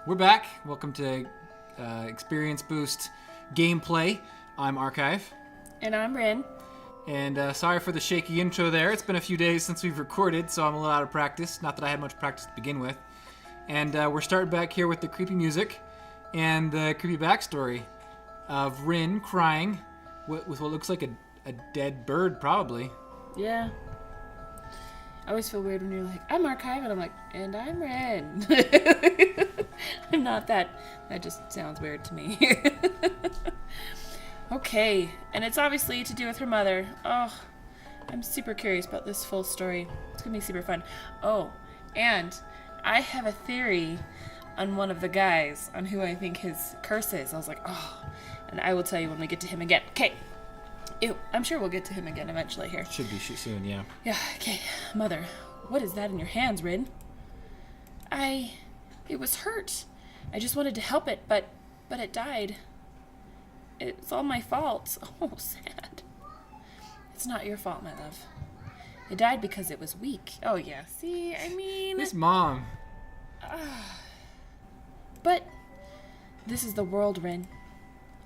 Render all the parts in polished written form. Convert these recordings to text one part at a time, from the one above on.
We're back. Welcome to Experience Boost Gameplay. I'm Archive. And I'm Rin. And sorry for the shaky intro there. It's been a few days since we've recorded, so I'm a little out of practice. Not that I had much practice to begin with. And we're starting back here with the creepy music and the creepy backstory of Rin crying with what looks like a dead bird, probably. Yeah. I always feel weird when you're like, I'm Archive, and I'm like, and I'm Rin. I'm not that. That just sounds weird to me. Okay, and it's obviously to do with her mother. Oh, I'm super curious about this full story. It's gonna be super fun. Oh, and I have a theory on one of the guys, on who I think his curse is. I was like, oh, and I will tell you when we get to him again. Okay. Ew, I'm sure we'll get to him again eventually here. Should be soon, yeah. Yeah, okay. Mother, what is that in your hands, Rin? It was hurt. I just wanted to help it, but it died. It's all my fault. Oh, sad. It's not your fault, my love. It died because it was weak. Oh, yeah. See, I mean... This mom. But this is the world, Rin.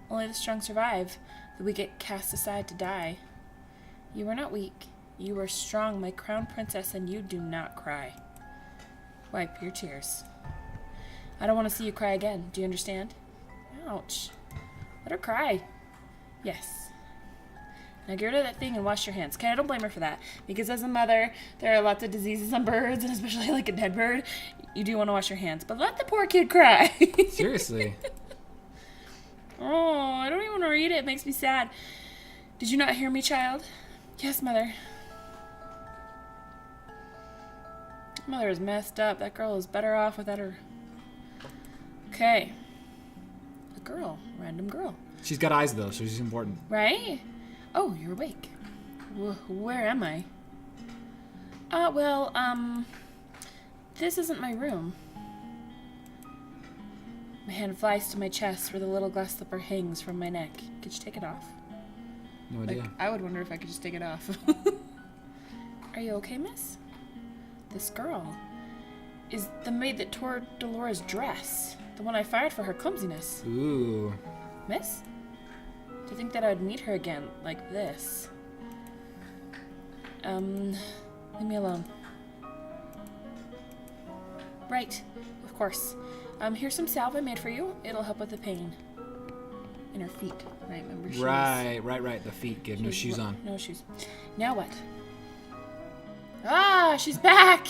Only the strong survive. The weak get cast aside to die. You were not weak. You were strong, my crown princess, and you do not cry. Wipe your tears. I don't want to see you cry again. Do you understand? Ouch. Let her cry. Yes. Now get rid of that thing and wash your hands. Okay, I don't blame her for that. Because as a mother, there are lots of diseases on birds, and especially like a dead bird. You do want to wash your hands. But let the poor kid cry. Seriously. Oh, I don't even want to read it. It makes me sad. Did you not hear me, child? Yes, Mother. Mother is messed up. That girl is better off without her. Okay. A girl. Random girl. She's got eyes, though, so she's important. Right? Oh, you're awake. Where am I? This isn't my room. My hand flies to my chest where the little glass slipper hangs from my neck. Could you take it off? No idea. I would wonder if I could just take it off. Are you okay, miss? This girl is the maid that tore Dolores' dress. The one I fired for her clumsiness. Ooh. Miss? To think that I would meet her again like this. Leave me alone. Right. Of course. Here's some salve I made for you. It'll help with the pain. In her feet. Right, remember shoes. Right. The feet. Give no shoes on. No shoes. Now what? Ah, she's back!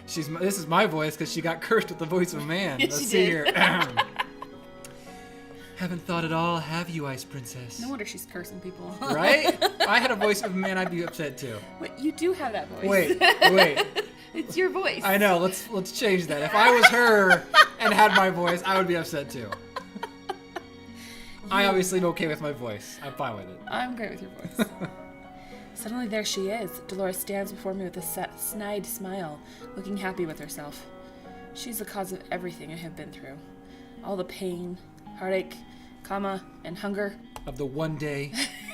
This is my voice because she got cursed with the voice of a man. Yes, Let's she see did. here. Haven't thought at all, have you, Ice Princess? No wonder she's cursing people. Right? If I had a voice of a man, I'd be upset too. Wait, you do have that voice. Wait. It's your voice. I know. Let's change that. If I was her and had my voice, I would be upset too. I obviously am okay with my voice. I'm fine with it. I'm great with your voice. Suddenly there she is. Dolores stands before me with a snide smile, looking happy with herself. She's the cause of everything I have been through. All the pain, heartache, and hunger. Of the one day.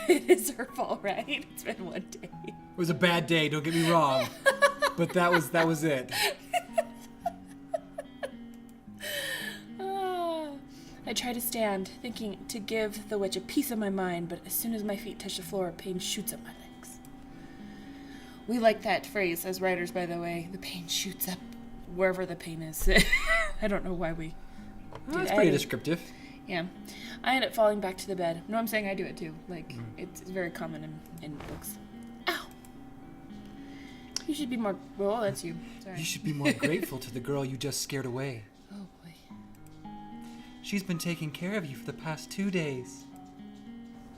It is her fault, right? It's been one day. It was a bad day, don't get me wrong. But that was it. I try to stand, thinking to give the witch a piece of my mind, but as soon as my feet touch the floor, pain shoots up my legs. We like that phrase as writers, by the way. The pain shoots up wherever the pain is. I don't know why we do that. That's pretty descriptive. Yeah. I end up falling back to the bed. No, I'm saying I do it too. Like, it's very common in books. Ow! You should be more... Well, that's you. Sorry. You should be more grateful to the girl you just scared away. Oh, boy. She's been taking care of you for the past 2 days.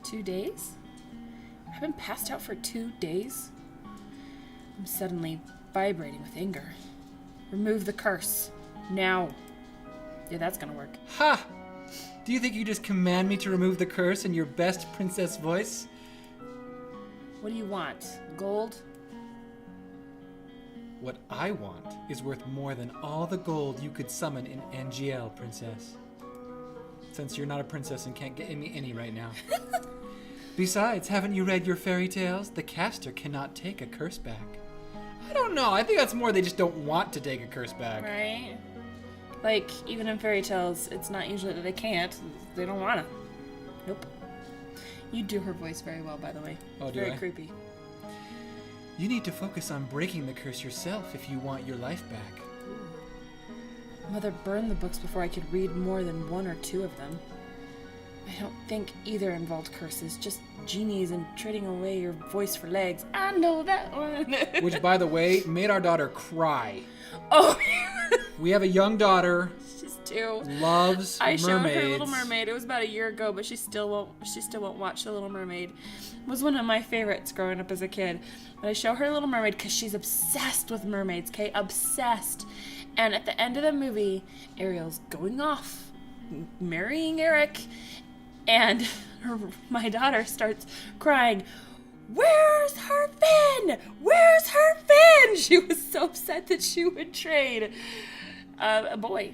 2 days? I've been passed out for 2 days? I'm suddenly vibrating with anger. Remove the curse. Now. Yeah, that's gonna work. Ha! Do you think you just command me to remove the curse in your best princess voice? What do you want? Gold? What I want is worth more than all the gold you could summon in NGL, princess. Since you're not a princess and can't get me any right now. Besides, haven't you read your fairy tales? The caster cannot take a curse back. I don't know. I think that's more they just don't want to take a curse back. Right? Like, even in fairy tales, it's not usually that they can't. They don't want to. Nope. You do her voice very well, by the way. Oh, do very I? creepy. You need to focus on breaking the curse yourself if you want your life back. Mother burned the books before I could read more than 1 or 2 of them. I don't think either involved curses, just genies and trading away your voice for legs. I know that one. Which, by the way, made our daughter cry. Oh, We have a young daughter, she's 2. loves I mermaids. showed her Little Mermaid. It was about a year ago, but she still won't watch The Little Mermaid. It was one of my favorites growing up as a kid. But I show her Little Mermaid because she's obsessed with mermaids, okay? Obsessed. And at the end of the movie, Ariel's going off, marrying Eric, and my daughter starts crying, "Where's her fin? Where's her fin?" She was so upset that she would trade a boy,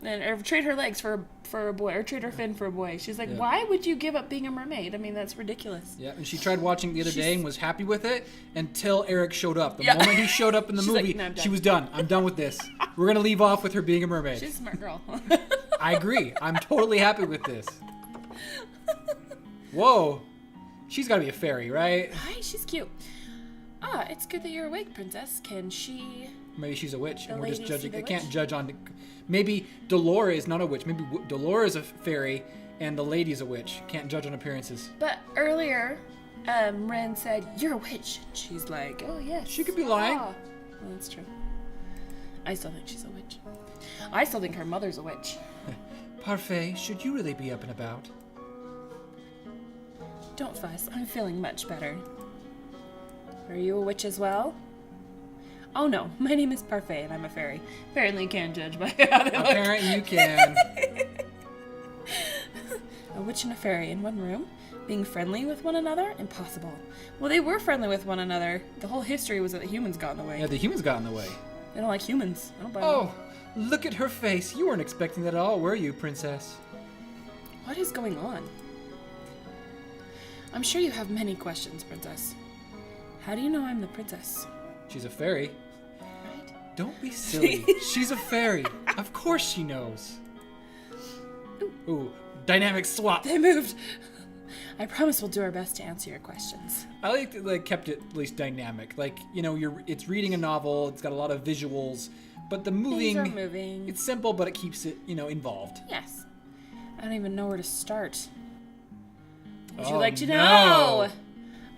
or trade her legs for a boy, or trade her fin for a boy. She's like, Yeah. Why would you give up being a mermaid? I mean, that's ridiculous. Yeah, and she tried watching the other day and was happy with it until Eric showed up. The Yeah. moment he showed up in the She's like, movie, "No, I'm done." she was done. I'm done with this. We're going to leave off with her being a mermaid. She's a smart girl. I agree. I'm totally happy with this. Whoa. She's got to be a fairy, right? Hi, she's cute. Ah, it's good that you're awake, princess. Can she... Maybe she's a witch, and we're just lady see judging. the I can't witch? judge on... Maybe Dolores is not a witch. Maybe Dolores is a fairy, and the lady's a witch. Can't judge on appearances. But earlier, Ren said, "You're a witch." She's like, "Oh, yes." She could be lying. Well, that's true. I still think she's a witch. I still think her mother's a witch. Parfait, should you really be up and about? Don't fuss. I'm feeling much better. Are you a witch as well? Oh no, my name is Parfait and I'm a fairy. Apparently you can't judge by how they look. Apparently you can. A witch and a fairy in one room? Being friendly with one another? Impossible. Well, they were friendly with one another. The whole history was that the humans got in the way. Yeah, the humans got in the way. They don't like humans. I don't buy that. Oh, look at her face. You weren't expecting that at all, were you, princess? What is going on? I'm sure you have many questions, princess. How do you know I'm the princess? She's a fairy. Right? Don't be silly. She's a fairy. Of course she knows. Ooh, dynamic swap. They moved. I promise we'll do our best to answer your questions. I kept it at least dynamic. It's reading a novel. It's got a lot of visuals, but the moving. Things are moving. It's simple, but it keeps it, involved. Yes. I don't even know where to start. Would you Oh, like to no. know?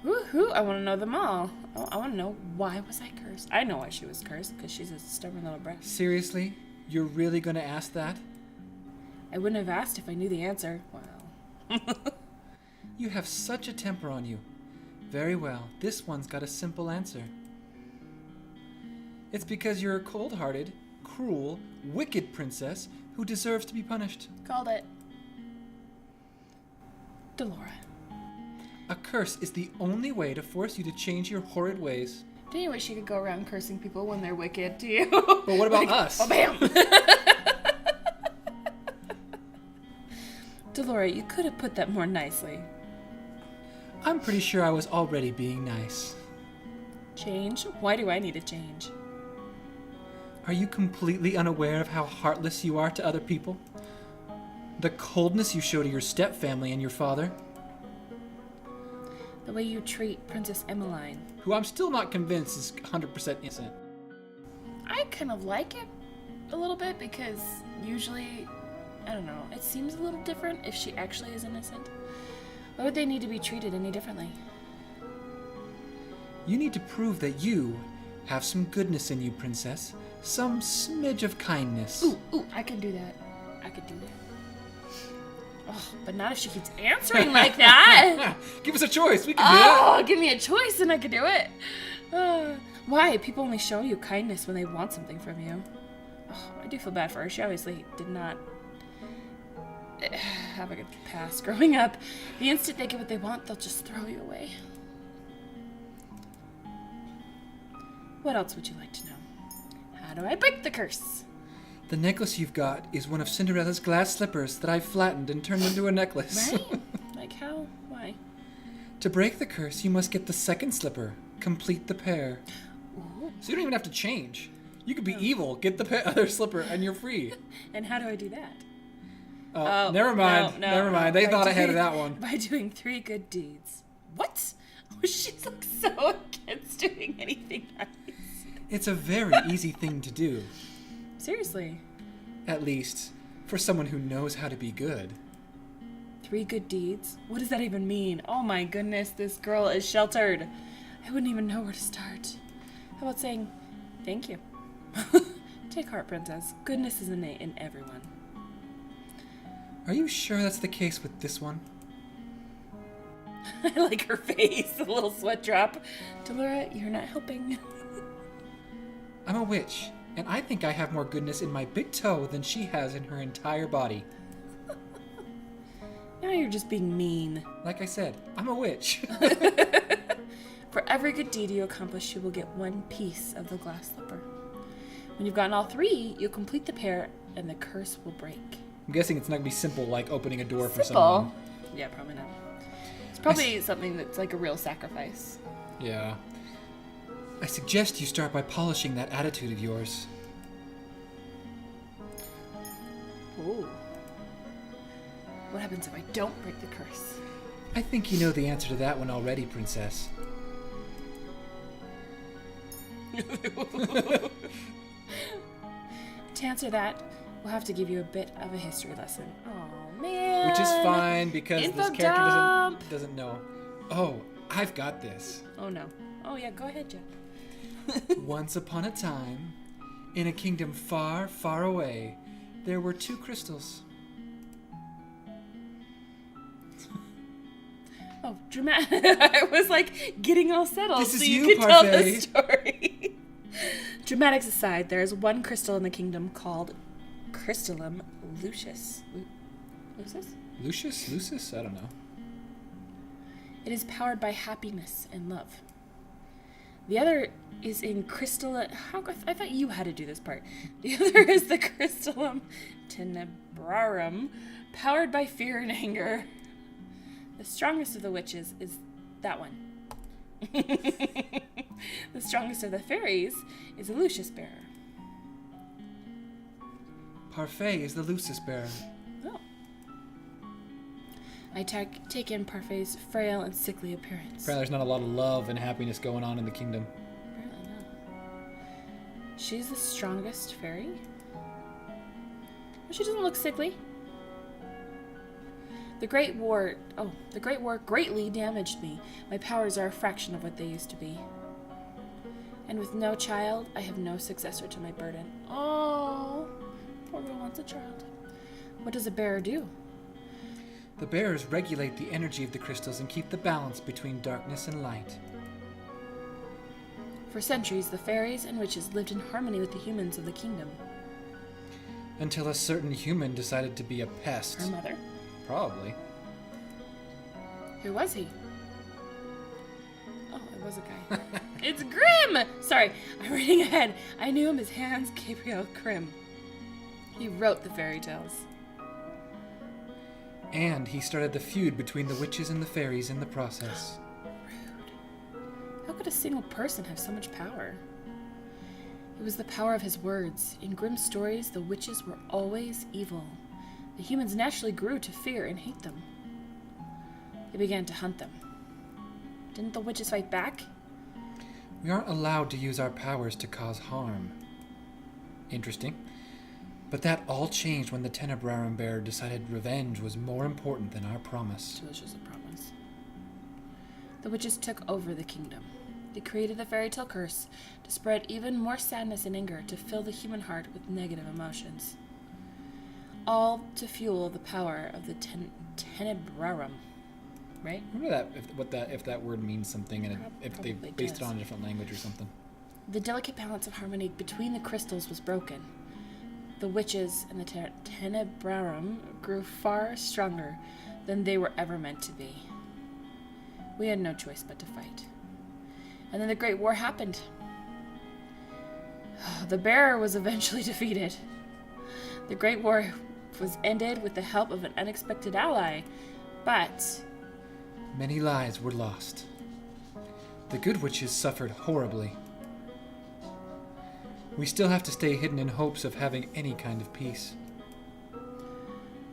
Woohoo! I want to know them all. Oh, I want to know, why was I cursed? I know why she was cursed, because she's a stubborn little brat. Seriously? You're really gonna ask that? I wouldn't have asked if I knew the answer. Wow. You have such a temper on you. Very well, this one's got a simple answer. It's because you're a cold-hearted, cruel, wicked princess who deserves to be punished. Called it. Delora. A curse is the only way to force you to change your horrid ways. Don't you wish you could go around cursing people when they're wicked, do you? But what about us? Oh, bam! Delora, you could have put that more nicely. I'm pretty sure I was already being nice. Change? Why do I need a change? Are you completely unaware of how heartless you are to other people? The coldness you show to your stepfamily and your father? The way you treat Princess Emmeline. Who I'm still not convinced is 100% innocent. I kind of like it a little bit because usually, I don't know, it seems a little different if she actually is innocent. Why would they need to be treated any differently? You need to prove that you have some goodness in you, princess. Some smidge of kindness. Ooh, I can do that. I could do that. Oh, but not if she keeps answering like that. Give us a choice. We can do that. Oh, give me a choice and I could do it. Why? People only show you kindness when they want something from you. Oh, I do feel bad for her. She obviously did not have a good past growing up. The instant they get what they want, they'll just throw you away. What else would you like to know? How do I break the curse? The necklace you've got is one of Cinderella's glass slippers that I've flattened and turned into a necklace. Right? Like how? Why? To break the curse, you must get the second slipper. Complete the pair. Ooh. So you don't even have to change. You could be evil. Get the other slipper and you're free. And how do I do that? Never mind. Never mind. They thought ahead of that one. By doing 3 good deeds. What? Oh, she's like so against doing anything nice. It's a very easy thing to do. Seriously. At least, for someone who knows how to be good. 3 good deeds? What does that even mean? Oh my goodness, this girl is sheltered. I wouldn't even know where to start. How about saying, thank you? Take heart, princess. Goodness is innate in everyone. Are you sure that's the case with this one? I like her face, a little sweat drop. Delora, you're not helping. I'm a witch, and I think I have more goodness in my big toe than she has in her entire body. Now you're just being mean. Like I said, I'm a witch. For every good deed you accomplish, you will get 1 piece of the glass slipper. When you've gotten all 3, you'll complete the pair, and the curse will break. I'm guessing it's not going to be simple like opening a door for Simple? someone. Yeah, probably not. It's probably something that's like a real sacrifice. Yeah. I suggest you start by polishing that attitude of yours. Ooh. What happens if I don't break the curse? I think you know the answer to that one already, princess. To answer that, we'll have to give you a bit of a history lesson. Oh man. Which is fine because Info this character dump. doesn't know. Oh, I've got this. Oh no. Oh yeah, go ahead, Jeff. Once upon a time, in a kingdom far, far away, there were 2 crystals. Oh, dramatic. I was like getting all settled This is so you you, could tell the Parfait. story. Dramatics aside, there is one crystal in the kingdom called Crystallum Lucius. Lucius? Lucius? Lucis? I don't know. It is powered by happiness and love. The other is in crystal. I thought you had to do this part. The other is the Crystallum Tenebrarum, powered by fear and anger. The strongest of the witches is that one. The strongest of the fairies is a Lucius bearer. Parfait is the Lucis bearer. Oh. I take in Parfait's frail and sickly appearance. Apparently there's not a lot of love and happiness going on in the kingdom. Apparently not. She's the strongest fairy? Well, she doesn't look sickly. The Great War greatly damaged me. My powers are a fraction of what they used to be. And with no child, I have no successor to my burden. Oh, poor girl wants a child. What does a bearer do? The bearers regulate the energy of the crystals and keep the balance between darkness and light. For centuries, the fairies and witches lived in harmony with the humans of the kingdom. Until a certain human decided to be a pest. Her mother? Probably. Who was he? Oh, it was a guy. It's Grimm! Sorry, I'm reading ahead. I knew him as Hans Gabriel Grimm. He wrote the fairy tales. And he started the feud between the witches and the fairies in the process. Rude. How could a single person have so much power? It was the power of his words. In Grimm's stories, the witches were always evil. The humans naturally grew to fear and hate them. They began to hunt them. Didn't the witches fight back? We aren't allowed to use our powers to cause harm. Interesting. But that all changed when the Tenebrarum bearer decided revenge was more important than our promise. So it's just a promise. The witches took over the kingdom. They created the fairy tale curse to spread even more sadness and anger, to fill the human heart with negative emotions. All to fuel the power of the Tenebrarum. Right? Remember if that word means something and if they Probably based it does. on a different language or something. The delicate balance of harmony between the crystals was broken. The witches and the Tenebrarum grew far stronger than they were ever meant to be. We had no choice but to fight. And then the Great War happened. The bearer was eventually defeated. The Great War was ended with the help of an unexpected ally, but Many lives were lost. The good witches suffered horribly. We still have to stay hidden in hopes of having any kind of peace.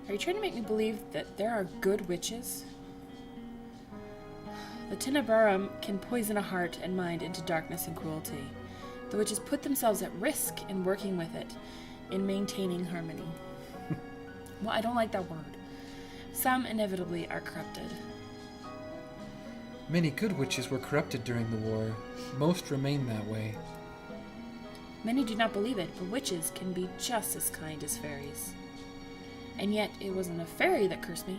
Are you trying to make me believe that there are good witches? The Tenebrum can poison a heart and mind into darkness and cruelty. The witches put themselves at risk in working with it, in maintaining harmony. Well, I don't like that word. Some inevitably are corrupted. Many good witches were corrupted during the war. Most remain that way. Many do not believe it, but witches can be just as kind as fairies. And yet, it wasn't a fairy that cursed me.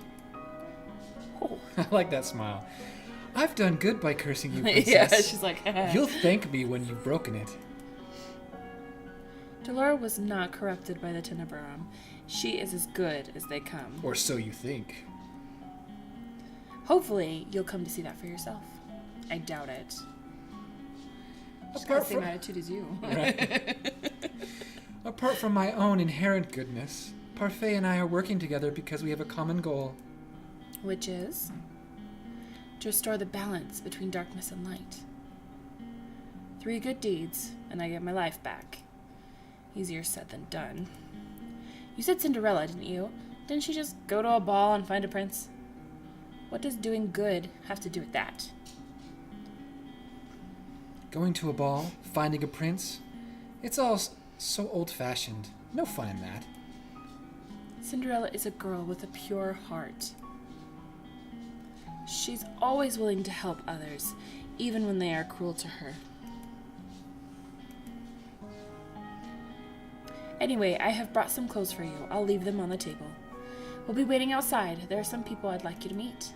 Oh, I like that smile. I've done good by cursing you, princess. Yeah, she's like, You'll thank me when you've broken it. Delora was not corrupted by the Tenebrum. She is as good as they come. Or so you think. Hopefully, you'll come to see that for yourself. I doubt it. She's got the same attitude as you. Right. Apart from my own inherent goodness, Parfait and I are working together because we have a common goal. Which is? To restore the balance between darkness and light. 3 good deeds, and I get my life back. Easier said than done. You said Cinderella, didn't you? Didn't she just go to a ball and find a prince? What does doing good have to do with that? Going to a ball, finding a prince, it's all so old-fashioned. No fun in that. Cinderella is a girl with a pure heart. She's always willing to help others, even when they are cruel to her. Anyway, I have brought some clothes for you. I'll leave them on the table. We'll be waiting outside. There are some people I'd like you to meet.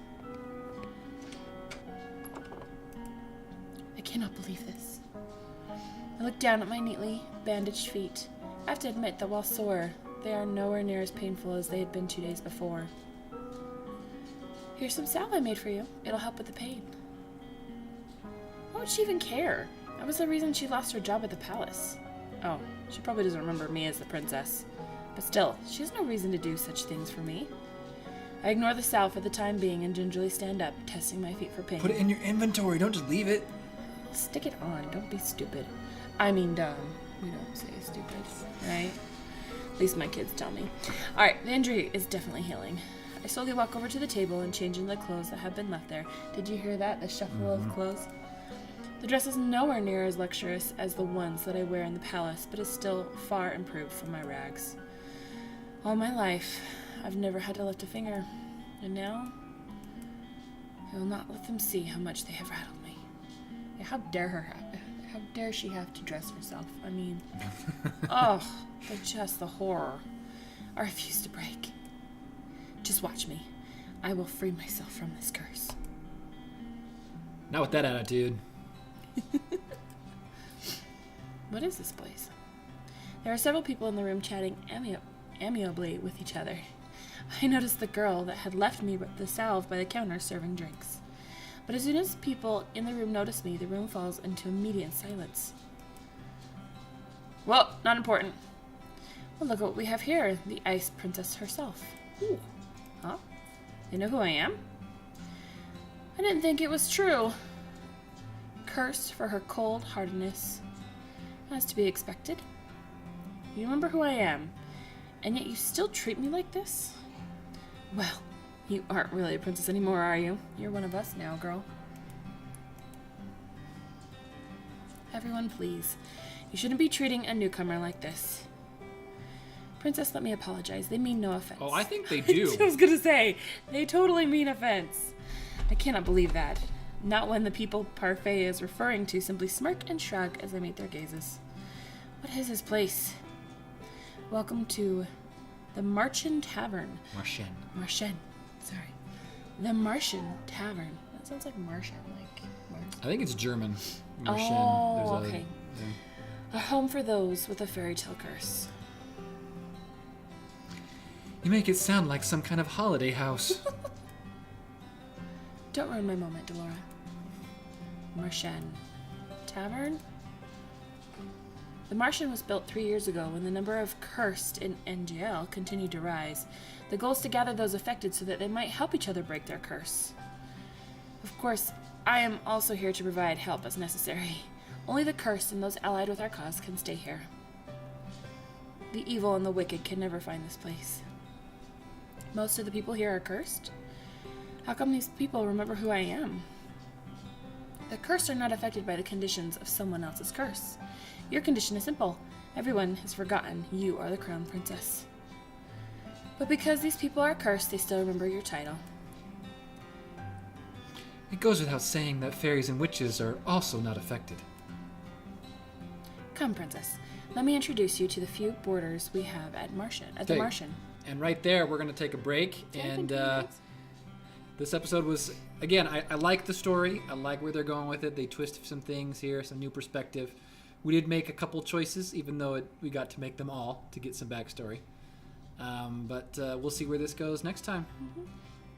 I cannot believe this. I look down at my neatly bandaged feet. I have to admit that while sore, they are nowhere near as painful as they had been 2 days before. Here's some salve I made for you. It'll help with the pain. Why would she even care? That was the reason she lost her job at the palace. Oh, she probably doesn't remember me as the princess. But still, she has no reason to do such things for me. I ignore the salve for the time being and gingerly stand up, testing my feet for pain. Put it in your inventory, don't just leave it. Stick it on, don't be stupid. I mean dumb. We don't say stupid, right? At least my kids tell me. Alright, the injury is definitely healing. I slowly walk over to the table and change into the clothes that have been left there. Did you hear that? The shuffle of clothes? The dress is nowhere near as luxurious as the ones that I wear in the palace, but is still far improved from my rags. All my life, I've never had to lift a finger, and now I will not let them see how much they have rattled me. Yeah, how dare she have to dress herself? I mean, the horror. I refuse to break. Just watch me. I will free myself from this curse. Not with that attitude. What is this place? There are several people in the room chatting amiably with each other. I noticed the girl that had left me the salve by the counter serving drinks. But as soon as people in the room notice me, the room falls into immediate silence. Well, not important. Well, look what we have here. The Ice Princess herself. Ooh. Huh? They know who I am? I didn't think it was true. Cursed for her cold-heartedness. As to be expected. You remember who I am, and yet you still treat me like this? Well, you aren't really a princess anymore, are you? You're one of us now, girl. Everyone, please. You shouldn't be treating a newcomer like this. Princess, let me apologize. They mean no offense. Oh, I think they do. I was gonna say, they totally mean offense. I cannot believe that. Not when the people Parfait is referring to simply smirk and shrug as I meet their gazes. What is this place? Welcome to the Martian Tavern. Martian. Sorry. The Martian Tavern. That sounds like Martian, I think it's German. Martian. Oh, okay. A home for those with a fairy tale curse. You make it sound like some kind of holiday house. Don't ruin my moment, Delora. Martian Tavern? The Martian was built 3 years ago when the number of cursed in NGL continued to rise. The goal is to gather those affected so that they might help each other break their curse. Of course, I am also here to provide help as necessary. Only the cursed and those allied with our cause can stay here. The evil and the wicked can never find this place. Most of the people here are cursed. How come these people remember who I am? The cursed are not affected by the conditions of someone else's curse. Your condition is simple. Everyone has forgotten you are the crown princess. But because these people are cursed, they still remember your title. It goes without saying that fairies and witches are also not affected. Come, princess. Let me introduce you to the few boarders we have at the Martian. And right there, we're going to take a break. And this episode was, again, I like the story. I like where they're going with it. They twisted some things here, some new perspective. We did make a couple choices, even though we got to make them all to get some backstory. But we'll see where this goes next time.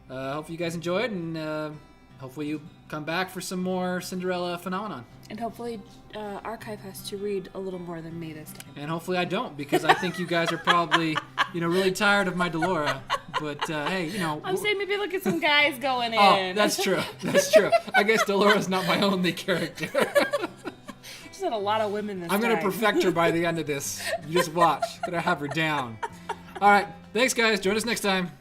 Hopefully you guys enjoyed, and hopefully you come back for some more Cinderella Phenomenon. And hopefully Archive has to read a little more than me this time. And hopefully I don't, because I think you guys are probably, really tired of my Delora. But, hey, I'm saying maybe look at some guys going in. Oh, that's true. That's true. I guess Delora's not my only character. She's had a lot of women this time. I'm going to perfect her by the end of this. You just watch. Gonna have her down. All right. Thanks, guys. Join us next time.